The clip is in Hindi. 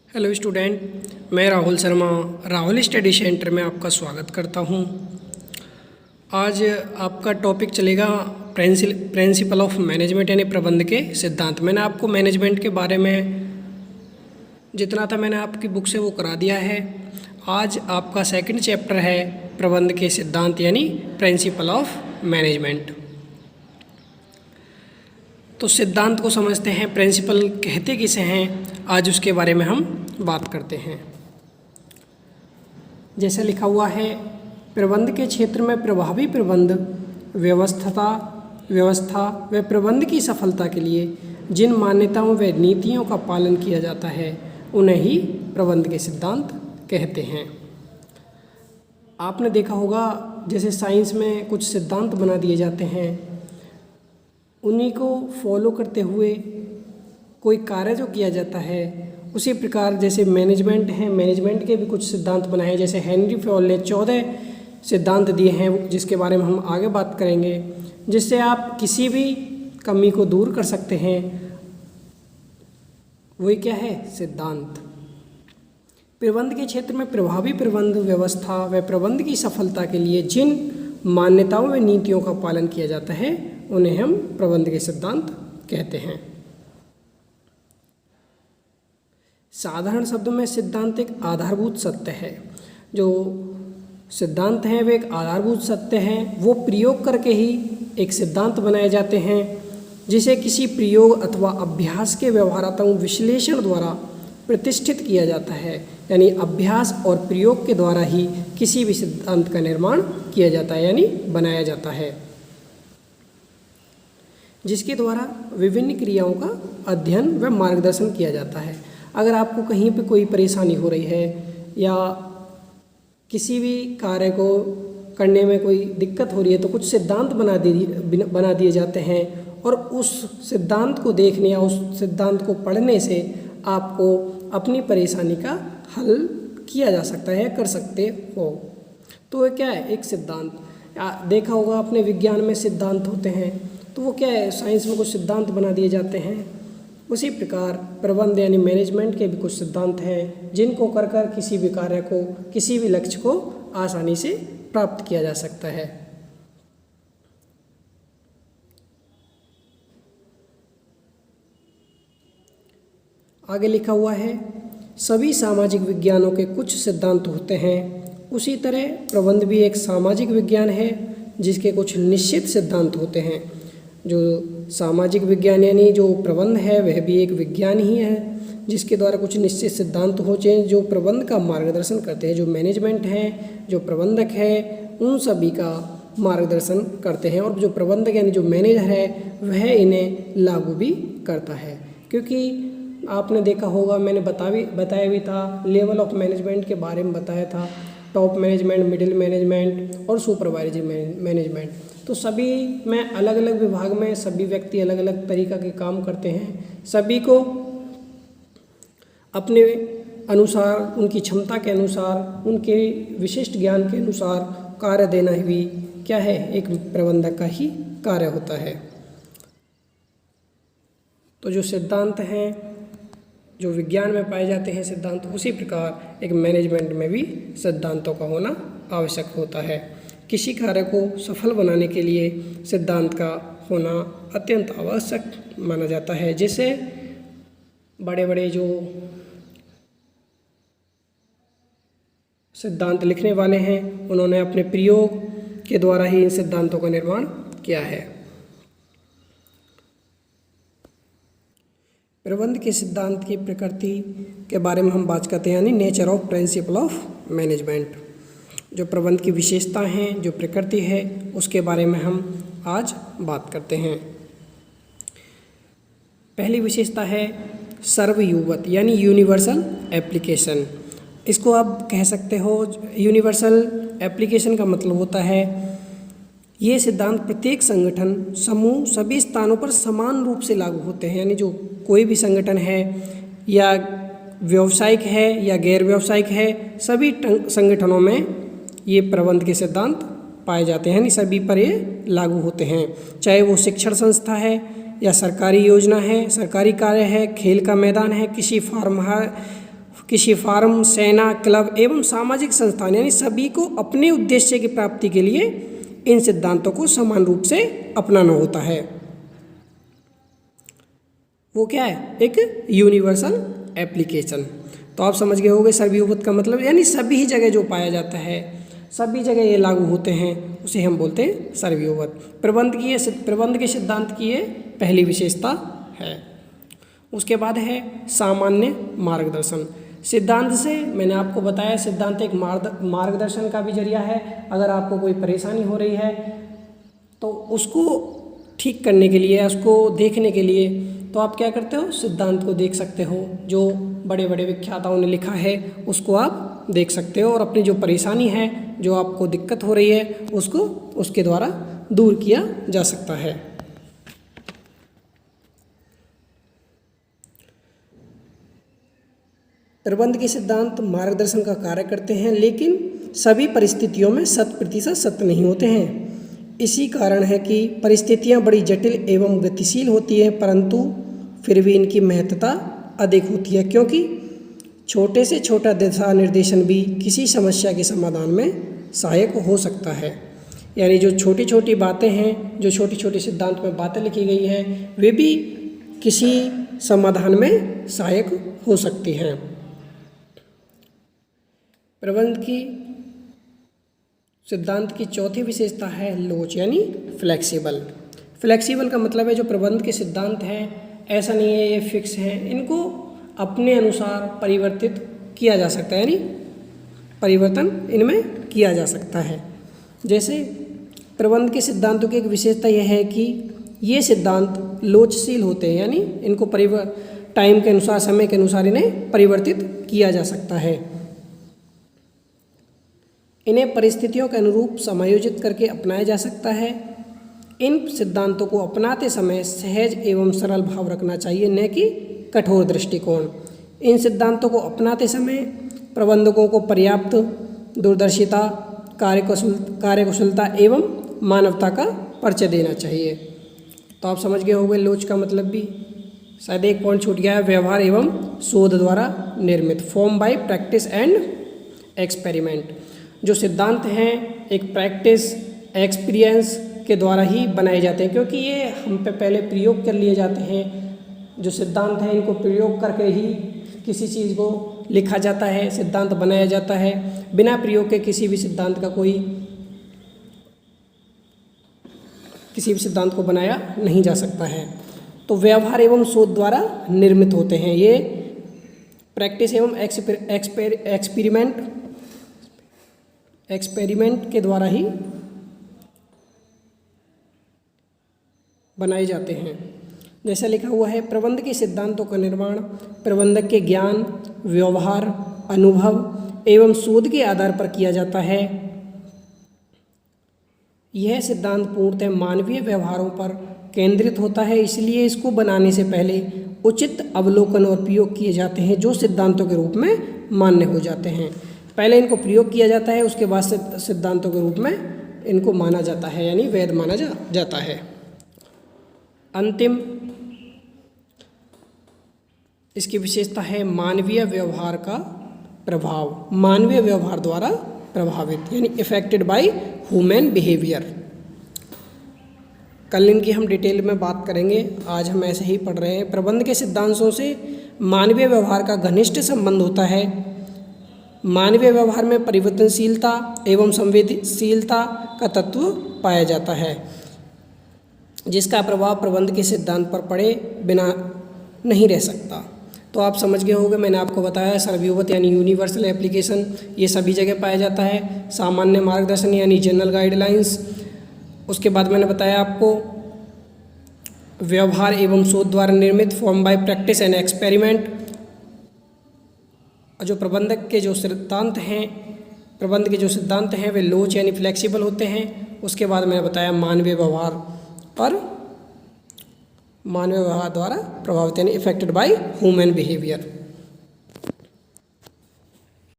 हेलो स्टूडेंट, मैं राहुल शर्मा राहुल स्टडी सेंटर में आपका स्वागत करता हूं। आज आपका टॉपिक चलेगा प्रिंसिपल ऑफ मैनेजमेंट यानी प्रबंध के सिद्धांत। मैंने आपको मैनेजमेंट के बारे में जितना था मैंने आपकी बुक से वो करा दिया है। आज आपका सेकंड चैप्टर है प्रबंध के सिद्धांत यानी प्रिंसिपल ऑफ मैनेजमेंट। तो सिद्धांत को समझते हैं, प्रिंसिपल कहते किसे हैं, आज उसके बारे में हम बात करते हैं। जैसे लिखा हुआ है, प्रबंध के क्षेत्र में प्रभावी प्रबंध व्यवस्था व प्रबंध की सफलता के लिए जिन मान्यताओं व नीतियों का पालन किया जाता है उन्हें ही प्रबंध के सिद्धांत कहते हैं। आपने देखा होगा जैसे साइंस में कुछ सिद्धांत बना दिए जाते हैं, उन्हीं को फॉलो करते हुए कोई कार्य जो किया जाता है, उसी प्रकार जैसे मैनेजमेंट है, मैनेजमेंट के भी कुछ सिद्धांत बनाए हैं। जैसे हेनरी फॉयल ने 14 सिद्धांत दिए हैं जिसके बारे में हम आगे बात करेंगे, जिससे आप किसी भी कमी को दूर कर सकते हैं। वही क्या है? सिद्धांत। प्रबंध के क्षेत्र में प्रभावी प्रबंध व्यवस्था व प्रबंध की सफलता के लिए जिन मान्यताओं व नीतियों का पालन किया जाता है उन्हें हम प्रबंध के सिद्धांत कहते हैं। साधारण शब्दों में सिद्धांत एक आधारभूत सत्य है। जो सिद्धांत हैं वे एक आधारभूत सत्य हैं, वो प्रयोग करके ही एक सिद्धांत बनाए जाते हैं, जिसे किसी प्रयोग अथवा अभ्यास के व्यवहारात्मक विश्लेषण द्वारा प्रतिष्ठित किया जाता है। यानी अभ्यास और प्रयोग के द्वारा ही किसी भी सिद्धांत का निर्माण किया जाता है यानी बनाया जाता है, जिसके द्वारा विभिन्न क्रियाओं का अध्ययन व मार्गदर्शन किया जाता है। अगर आपको कहीं पे कोई परेशानी हो रही है या किसी भी कार्य को करने में कोई दिक्कत हो रही है, तो कुछ सिद्धांत बना दिए जाते हैं, और उस सिद्धांत को देखने या उस सिद्धांत को पढ़ने से आपको अपनी परेशानी का हल किया जा सकता है, कर सकते हो। तो ये क्या है? एक सिद्धांत। देखा होगा आपने विज्ञान में सिद्धांत होते हैं, तो वो क्या है? साइंस में कुछ सिद्धांत बना दिए जाते हैं। उसी प्रकार प्रबंध यानी मैनेजमेंट के भी कुछ सिद्धांत हैं, जिनको कर किसी भी कार्य को, किसी भी लक्ष्य को आसानी से प्राप्त किया जा सकता है। आगे लिखा हुआ है, सभी सामाजिक विज्ञानों के कुछ सिद्धांत होते हैं, उसी तरह प्रबंध भी एक सामाजिक विज्ञान है जिसके कुछ निश्चित सिद्धांत होते हैं। जो सामाजिक विज्ञान यानी जो प्रबंध है वह भी एक विज्ञान ही है, जिसके द्वारा कुछ निश्चित सिद्धांत होते हैं जो प्रबंध का मार्गदर्शन करते हैं। जो मैनेजमेंट है, जो प्रबंधक है, उन सभी का मार्गदर्शन करते हैं, और जो प्रबंधक यानी जो मैनेजर है वह इन्हें लागू भी करता है। क्योंकि आपने देखा होगा, मैंने बताया भी था, लेवल ऑफ मैनेजमेंट के बारे में बताया था, टॉप मैनेजमेंट, मिडिल मैनेजमेंट और सुपरवाइजरी मैनेजमेंट। तो सभी में अलग अलग विभाग में सभी व्यक्ति अलग अलग तरीक़ा के काम करते हैं। सभी को अपने अनुसार, उनकी क्षमता के अनुसार, उनके विशिष्ट ज्ञान के अनुसार कार्य देना भी क्या है? एक प्रबंधक का ही कार्य होता है। तो जो सिद्धांत हैं, जो विज्ञान में पाए जाते हैं सिद्धांत, उसी प्रकार एक मैनेजमेंट में भी सिद्धांतों का होना आवश्यक होता है। किसी कार्य को सफल बनाने के लिए सिद्धांत का होना अत्यंत आवश्यक माना जाता है। जैसे बड़े बड़े जो सिद्धांत लिखने वाले हैं, उन्होंने अपने प्रयोग के द्वारा ही इन सिद्धांतों का निर्माण किया है। प्रबंध के सिद्धांत की प्रकृति के बारे में हम बात करते हैं, यानी nature of principle of management. जो प्रबंध की विशेषता हैं, जो प्रकृति है, उसके बारे में हम आज बात करते हैं। पहली विशेषता है सर्वयुगत यानी यूनिवर्सल एप्लीकेशन। इसको आप कह सकते हो, यूनिवर्सल एप्लीकेशन का मतलब होता है ये सिद्धांत प्रत्येक संगठन, समूह, सभी स्थानों पर समान रूप से लागू होते हैं। यानी जो कोई भी संगठन है या व्यावसायिक है या गैर व्यावसायिक है, सभी संगठनों में ये प्रबंध के सिद्धांत पाए जाते हैं, यानी सभी पर ये लागू होते हैं। चाहे वो शिक्षण संस्था है या सरकारी योजना है, सरकारी कार्य है, खेल का मैदान है, किसी किसी फार्म, सेना, क्लब एवं सामाजिक संस्थान यानी सभी को अपने उद्देश्य की प्राप्ति के लिए इन सिद्धांतों को समान रूप से अपनाना होता है। वो क्या है? एक यूनिवर्सल एप्लीकेशन। तो आप समझ गए होंगे सर्वव्यापी का मतलब यानी सभी जगह जो पाया जाता है, सभी जगह ये लागू होते हैं, उसे हम बोलते हैं सर्वव्यापी। प्रबंध के सिद्धांत की ये पहली विशेषता है। उसके बाद है सामान्य मार्गदर्शन। सिद्धांत से मैंने आपको बताया, सिद्धांत एक मार्गदर्शन का भी जरिया है। अगर आपको कोई परेशानी हो रही है तो उसको ठीक करने के लिए, उसको देखने के लिए तो आप क्या करते हो? सिद्धांत को देख सकते हो। जो बड़े बड़े विख्याताओं ने लिखा है उसको आप देख सकते हो और अपनी जो परेशानी है, जो आपको दिक्कत हो रही है, उसको उसके द्वारा दूर किया जा सकता है। प्रबंध के सिद्धांत मार्गदर्शन का कार्य करते हैं, लेकिन सभी परिस्थितियों में 100% सत्य नहीं होते हैं। इसी कारण है कि परिस्थितियां बड़ी जटिल एवं गतिशील होती हैं, परंतु फिर भी इनकी महत्ता अधिक होती है, क्योंकि छोटे से छोटा दिशा निर्देशन भी किसी समस्या के समाधान में सहायक हो सकता है। यानी जो छोटी छोटी बातें हैं, जो छोटी छोटी सिद्धांत में बातें लिखी गई हैं, वे भी किसी समाधान में सहायक हो सकती हैं। प्रबंध की सिद्धांत की चौथी विशेषता है लोच यानी फ्लेक्सिबल। फ्लेक्सिबल का मतलब है जो प्रबंध के सिद्धांत हैं, ऐसा नहीं है ये फिक्स हैं, इनको अपने अनुसार परिवर्तित किया जा सकता है, यानी परिवर्तन इनमें किया जा सकता है। जैसे प्रबंध के सिद्धांतों की एक विशेषता यह है कि ये सिद्धांत लोचशील होते हैं, यानी इनको टाइम के अनुसार, समय के अनुसार इन्हें परिवर्तित किया जा सकता है। इन्हें परिस्थितियों के अनुरूप समायोजित करके अपनाया जा सकता है। इन सिद्धांतों को अपनाते समय सहज एवं सरल भाव रखना चाहिए, न कि कठोर दृष्टिकोण। इन सिद्धांतों को अपनाते समय प्रबंधकों को पर्याप्त दूरदर्शिता, कार्यकुशलता एवं मानवता का परिचय देना चाहिए। तो आप समझ गए होंगे लोच का मतलब भी। शायद एक पॉइंट छूट गया है, व्यवहार एवं शोध द्वारा निर्मित, form by practice and experiment. जो सिद्धांत हैं एक प्रैक्टिस, एक्सपीरियंस के द्वारा ही बनाए जाते हैं, क्योंकि ये हम पे पहले प्रयोग कर लिए जाते हैं। जो सिद्धांत हैं इनको प्रयोग करके ही किसी चीज़ को लिखा जाता है, सिद्धांत बनाया जाता है। बिना प्रयोग के किसी भी सिद्धांत को बनाया नहीं जा सकता है। तो व्यवहार एवं शोध द्वारा निर्मित होते हैं ये। प्रैक्टिस एवं एक्सपेरिमेंट के द्वारा ही बनाए जाते हैं। जैसा लिखा हुआ है, प्रबंध के सिद्धांतों का निर्माण प्रबंधक के ज्ञान, व्यवहार, अनुभव एवं शोध के आधार पर किया जाता है। यह सिद्धांत पूर्णतः मानवीय व्यवहारों पर केंद्रित होता है, इसलिए इसको बनाने से पहले उचित अवलोकन और प्रयोग किए जाते हैं, जो सिद्धांतों के रूप में मान्य हो जाते हैं। पहले इनको प्रयोग किया जाता है, उसके बाद सिद्धांतों के रूप में इनको माना जाता है, यानी वैध माना जाता है। अंतिम इसकी विशेषता है मानवीय व्यवहार का प्रभाव। मानवीय व्यवहार द्वारा प्रभावित, यानी इफेक्टेड बाय ह्यूमन बिहेवियर। कल इनकी हम डिटेल में बात करेंगे, आज हम ऐसे ही पढ़ रहे हैं। प्रबंध के सिद्धांतों से मानवीय व्यवहार का घनिष्ठ संबंध होता है। मानवीय व्यवहार में परिवर्तनशीलता एवं संवेदनशीलता का तत्व पाया जाता है, जिसका प्रभाव प्रबंध के सिद्धांत पर पड़े बिना नहीं रह सकता। तो आप समझ गए होंगे, मैंने आपको बताया सर्वव्यापी यानी यूनिवर्सल एप्लीकेशन ये सभी जगह पाया जाता है। सामान्य मार्गदर्शन यानी जनरल गाइडलाइंस। उसके बाद मैंने बताया आपको व्यवहार एवं शोध द्वारा निर्मित, form by practice and experiment. जो प्रबंध के जो सिद्धांत हैं वे लोच यानी फ्लेक्सिबल होते हैं। उसके बाद मैंने बताया मानवीय व्यवहार द्वारा प्रभावित यानी इफेक्टेड बाय ह्यूमन बिहेवियर।